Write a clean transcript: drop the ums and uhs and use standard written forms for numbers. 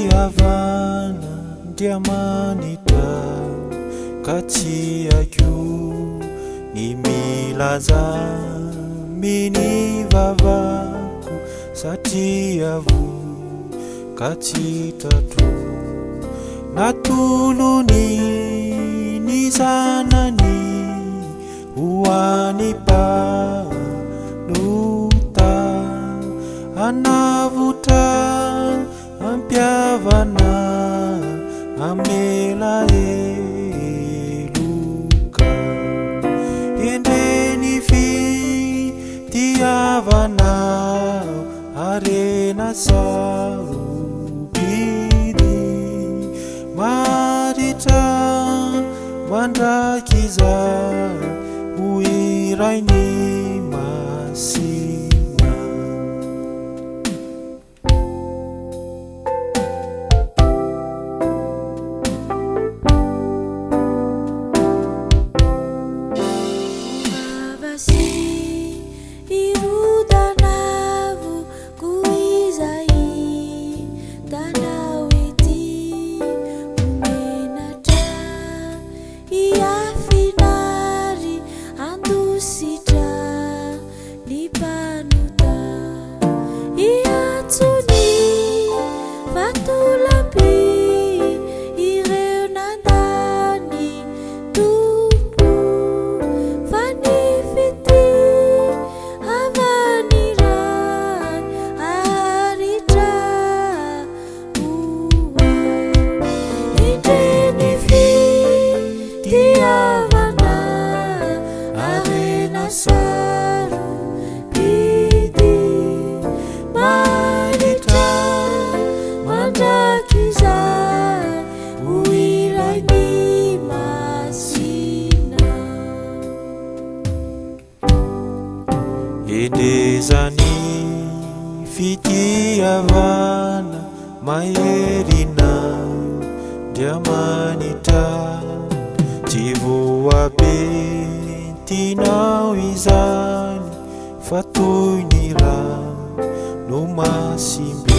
fitiavana ndiamanita kati yako ni milaza mini vavaku satiavu kati tatu natuluni ni sanani uwanipa nuta anavuta ampiavana amela eluka endeni fi tiavana arena sarubiri marita mandakiza uiraini masina edezani fitiavana maerina diamanita tivoa bentina wizani fatuinira no masimbe